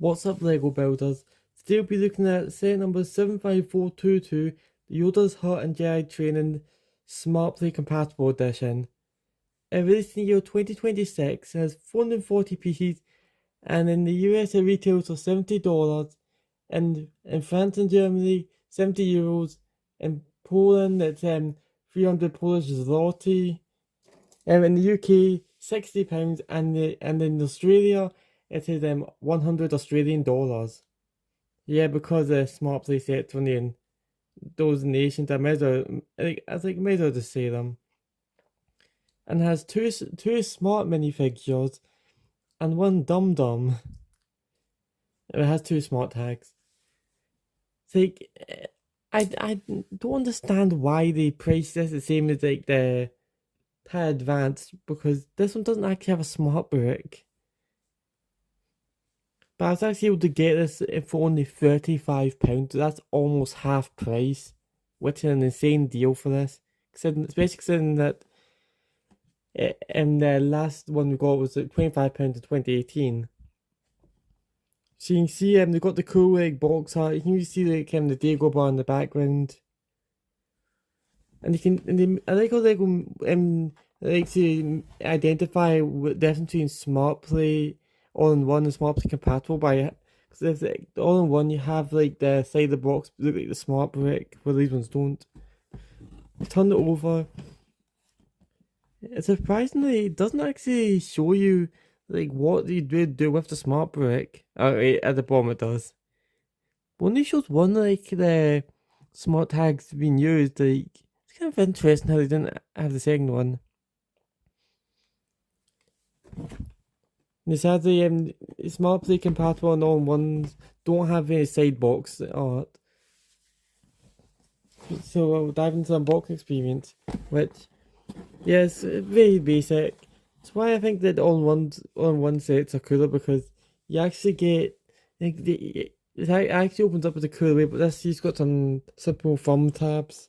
What's up, Lego builders? Today we'll be looking at set number 75422, the Yodas, Hutt and Jedi Training Smart Play Compatible Edition. It released in the year 2026, it has 440 pieces, and in the US it retails for $70, and in France and Germany €70, in Poland it's 300 Polish zloty, in the UK £60, and in Australia it is 100 Australian dollars. Yeah, because the smart play sets only in those nations, I might as well just say them. And has two smart minifigures and one dum dum. It has two smart tags. It's like I don't understand why they price this the same as like the TIE Advanced, because this one doesn't actually have a smart brick. But I was actually able to get this for only £35. That's almost half price, which is an insane deal for this. Especially considering that in the last one we got was like £25 in 2018. So you can see they've got the cool like box art. You can see like the Dago bar in the background. And I like how Lego like to identify the difference between smart play all-in-one and smart play compatible because if all-in-one you have like the side of the box look like the smart brick, where these ones don't. Turn it over. Surprisingly, it doesn't actually show you like what you do with the smart brick. At the bottom it does. But only shows one like the smart tags being used. Like it's kind of interesting how they didn't have the second one. And sadly, smart play compatible and all-in-ones don't have any side box art. So I'll dive into the unboxing experience, which, yes, very basic. That's why I think that all-in-one sets are cooler, because you actually get, like, it actually opens up with a cool way, but this, you've got some simple thumb tabs.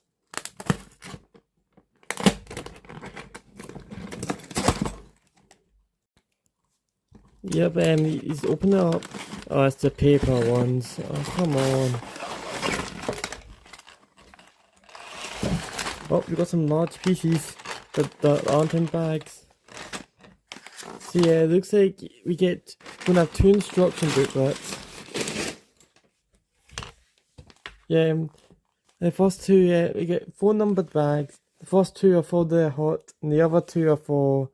Yep, he's open it up. Oh, it's the paper ones. Oh, come on. Oh, we got some large pieces that aren't in bags. So yeah, it looks like we're gonna have two instruction booklets. Yeah, the first two, we get 4 numbered bags. The first 2 are for the Hutt, and the other 2 are for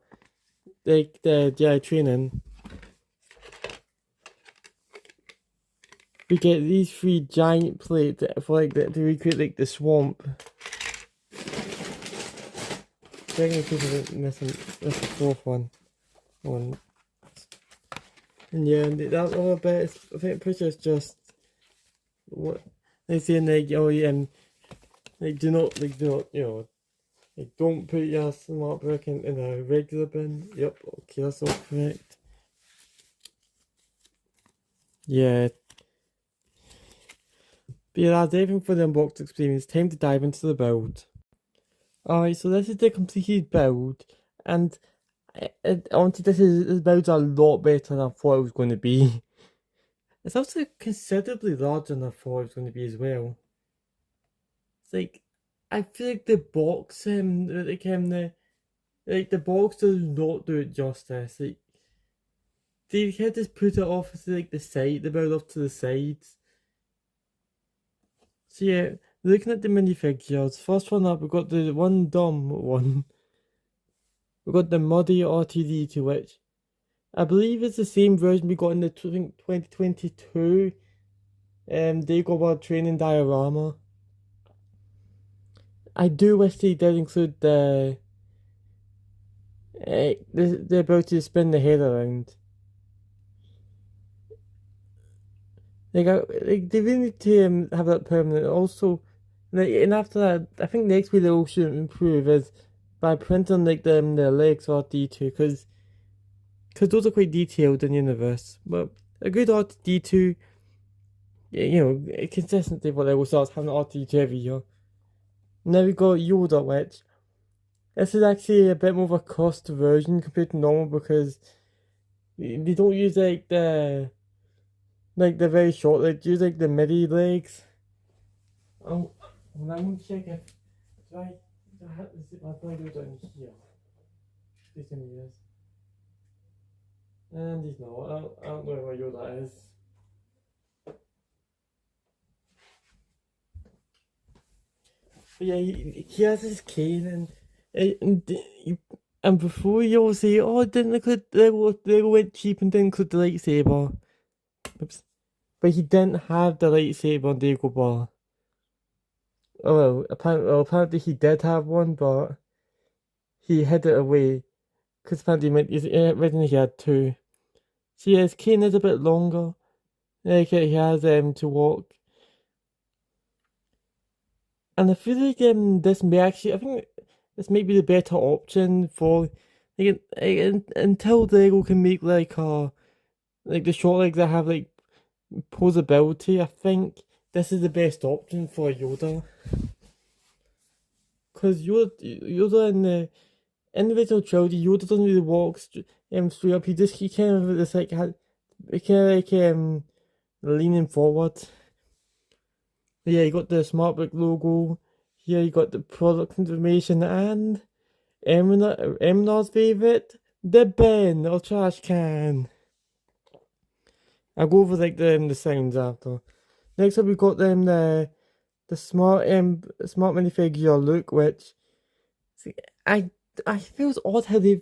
like the Jedi Training. We get these 3 giant plates for like to recreate like the swamp. Technically, we're missing the 4th one. And yeah, that other bit, I think pretty much just what they say in like, oh yeah, like do not, you know, like don't put your smart brick in a regular bin. Yep, okay, that's all correct. Yeah. But yeah, that's everything for the unboxed experience. Time to dive into the build. Alright, so this is the completed build, and honestly, this build's a lot better than I thought it was going to be. It's also considerably larger than I thought it was going to be as well. It's like, I feel like the box, the box does not do it justice. Like, they can't just put it off to like the build off to the sides. So yeah, looking at the minifigures, first one up, we've got the one dumb one. We've got the Muddy R2D2, which I believe is the same version we got in the 2022 Dagobah training diorama. I do wish they did include the ability to spin the head around. Like they really need to have that permanent. Also, and after that, I think next way they all should improve is by printing like the legs R2D2, because those are quite detailed in the universe. But a good R2D2, you know, consistently what Lego starts having R2D2 every year. Now we got Yoda, which this is actually a bit more of a cost version compared to normal, because they don't use like the like the very short legs, use like the midi legs. Oh, well, I'm gonna check if do I have to zip my blade down here. This one he is. And he's not. I don't know where Yoda is. But yeah, he has his cane and before you all say, oh, it didn't include Lego went cheap and didn't include the lightsaber. Oops. But he didn't have the lightsaber on Dagobah. Oh well, apparently he did have one, but he hid it away. Because apparently originally he had two. So yeah, his cane is a bit longer. Like he has to walk. And I feel like this may actually, I think this might be the better option for until Lego can make like the short legs that have like posability. I think this is the best option for Yoda. Because Yoda in the individual trilogy, Yoda doesn't really walk straight up. He kind of just like leaning forward. Yeah, you got the SmartBrick logo. Here you got the product information and Emna's favourite, the bin or trash can. I'll go over like the sounds after. Next up we got the smart minifigure look, which I feel it's odd how they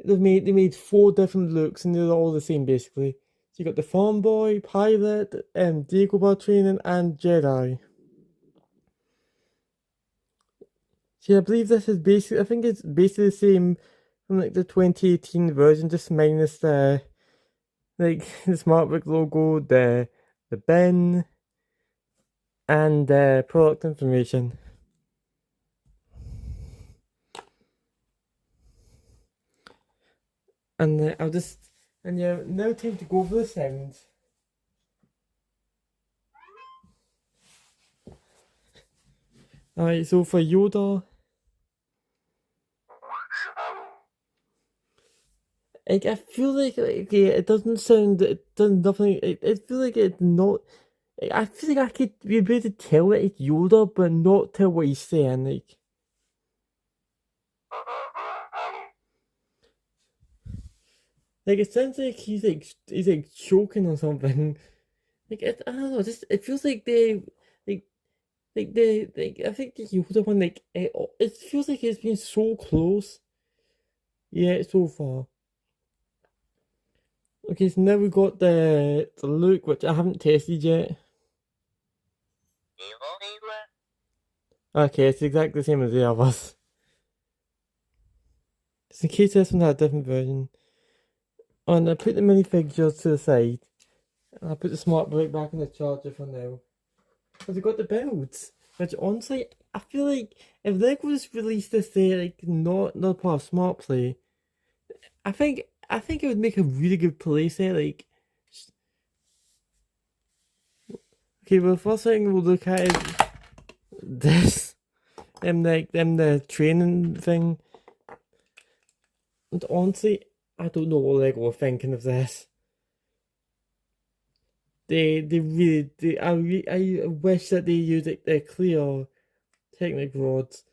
made four different looks and they're all the same basically. So you got the farm boy, pilot, Dagobah training, and Jedi. So I believe this is basically, I think it's basically the same from like the 2018 version, just minus the SmartBrick logo, the bin, and the product information. And now time to go over the sounds. Alright, so for Yoda, I feel like it doesn't sound, it does nothing. I feel like it's not. I feel like I could be able to tell that it's Yoda, but not tell what he's saying. Like it sounds like he's like choking or something. Like I don't know. Just it feels like like I think the Yoda one it feels like it's been so close. Yeah, so far. Okay, so now we got the look, which I haven't tested yet. Okay, it's exactly the same as the others. Just in case this one had a different version. And I put the minifigures to the side. And I put the smart brick back in the charger for now. Because we got the builds. Which honestly, I feel like if Lego just released this day, like not part of Smart Play, I think it would make a really good playset. Like, okay, well, the first thing we'll look at is this, the training thing. And honestly, I don't know what Lego are thinking of this. I wish that they used the clear Technic rods.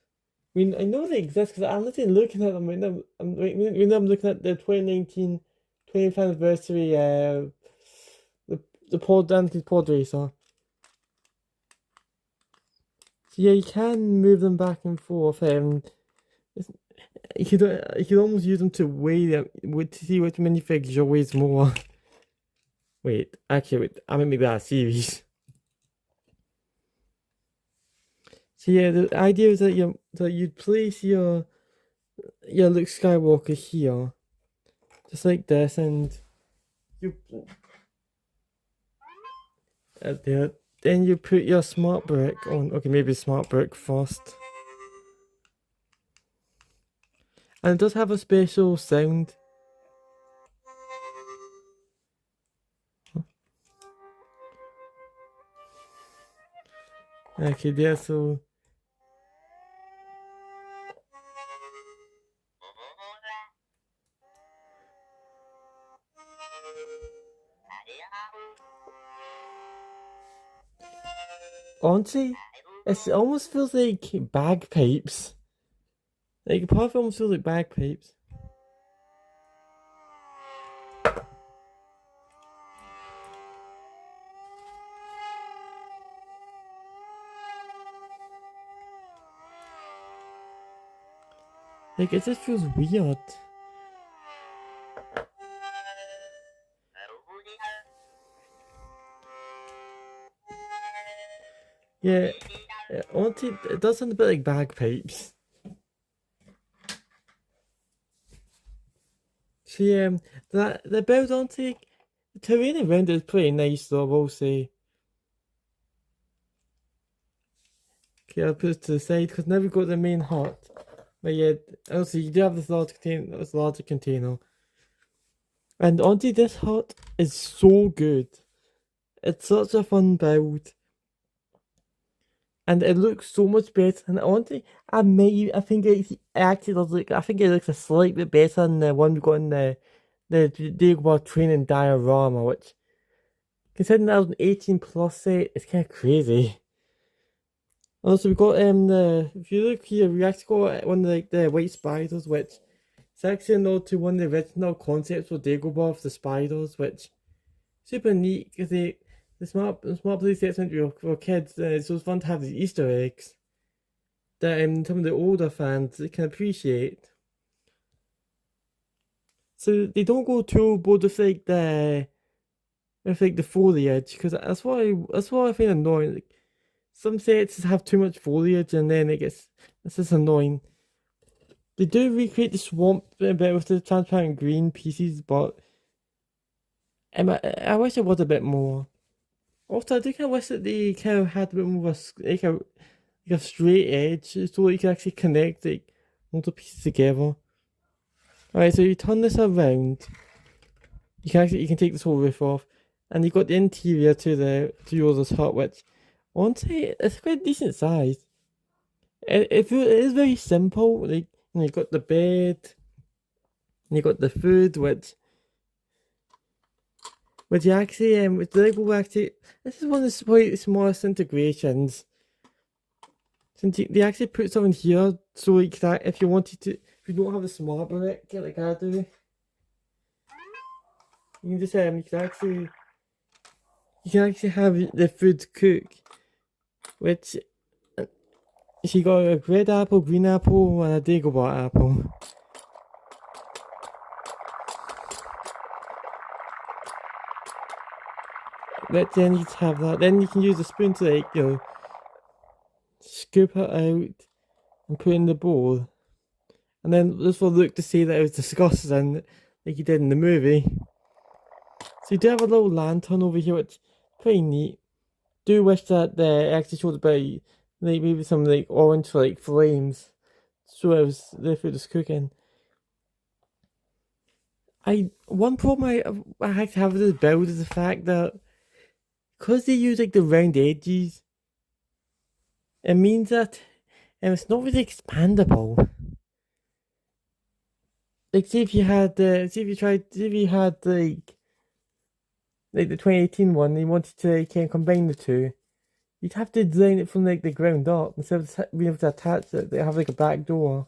I mean, I know they exist because I'm literally looking at them right now. I'm looking at the 2019 20th anniversary the pod racer. So yeah, you can move them back and forth. You could almost use them to weigh them to see which minifigure weighs more. Wait, actually, I might make that a series. So yeah, the idea is that you'd place your Luke Skywalker here, just like this, and you there. Then you put your smart brick on. Okay, maybe smart brick first, and it does have a special sound. Okay, there. So honestly, it almost feels like bagpipes. Like, part of it almost feels like bagpipes. Like, it just feels weird. Yeah, honestly, it does sound a bit like bagpipes. See, the bells, honestly, the terrain around it is pretty nice, though, I will say. Okay, I'll put it to the side because now we've got the main hut. But yeah, also you do have this larger container. And honestly, this hut is so good. It's such a fun build. And it looks so much better. And honestly, I think it actually does look. I think it looks a slight bit better than the one we got in the Dagobah training diorama, which, considering that was an 18 plus set, it's kind of crazy. Also, we got if you look here, we actually got one of the white spiders, which it's actually a nod to one of the original concepts for Dagobah of the spiders, which super neat because the smart play sets meant to be for kids, and so it's fun to have these Easter eggs that some of the older fans can appreciate. So they don't go too bold with like the foliage, because that's what I find annoying. Like, some sets have too much foliage, and then it's just annoying. They do recreate the swamp a bit with the transparent green pieces, but I wish it was a bit more. Also, I do kind of wish that they kind of had a bit more of like a straight edge, so you can actually connect like multiple pieces together. Alright, so you turn this around. You can take this whole roof off, and you got the interior to Yoda's hut, which honestly it's quite decent size. It is very simple. Like, you got the bed, and you got the food, which you actually which the Lego actually, this is one of the quite smallest integrations. Since they actually put something here, so like that if you wanted to, if you don't have a smart brick like I do, you can just you can actually have the food cook, which she got a red apple, green apple, and a Dagobah apple. But then you have that. Then you can use a spoon to like, scoop it out and put it in the bowl. And then this will look to see that it was disgusting, like you did in the movie. So you do have a little lantern over here, which is pretty neat. Do wish that they actually showed about like maybe some like orange like flames, so it was the food is cooking. One problem I have with this build is the fact that because they use like the round edges, it means that it's not really expandable. Like, see if you had see if you had like the 2018 one, and you wanted to combine the two, you'd have to design it from like the ground up instead of being able to attach it. They have like a back door.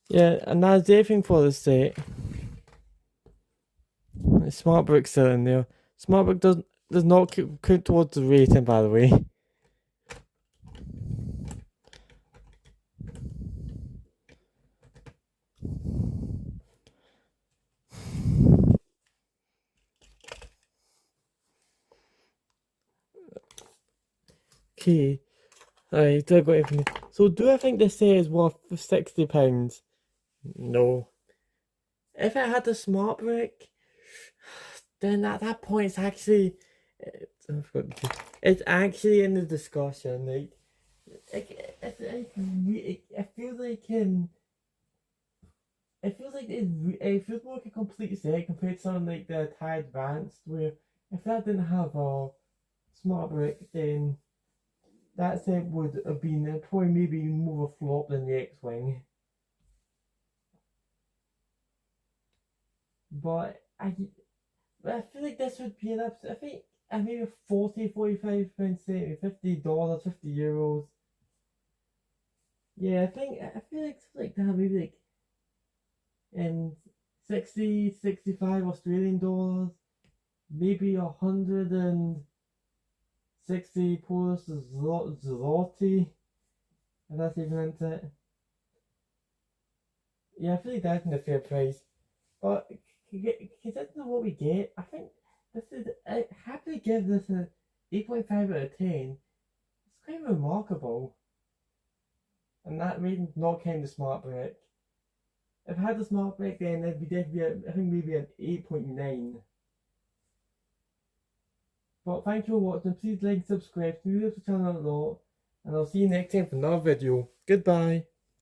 Yeah, and that's everything for the set. Smart brick still in there. Smart brick does not count towards the rating, by the way. Okay. Alright, I got everything. So do I think this set is worth £60? No. If it had the smart brick, then at that point it's actually it's actually in the discussion. It feels like it feels more like a complete set compared to something like the Thai Advanced, where if that didn't have a smart brick, then that set would have been probably maybe more of a flop than the X-Wing. But But I feel like this would be an absolute, I think maybe 40, 45 pounds, $50, €50. Yeah, I feel like something like that, maybe like in 60, 65 Australian dollars, maybe 160 Polish zloty, if that's even into it. Yeah, I feel like that's in a fair price. But considering what we get, I think this is, I happily give this a 8.5 out of 10. It's quite remarkable. And that rating not counting the smart brick. If I had the smart brick, then it'd be definitely, I think maybe an 8.9. But thank you for watching. Please like and subscribe to the channel a lot. And I'll see you next time for another video. Goodbye.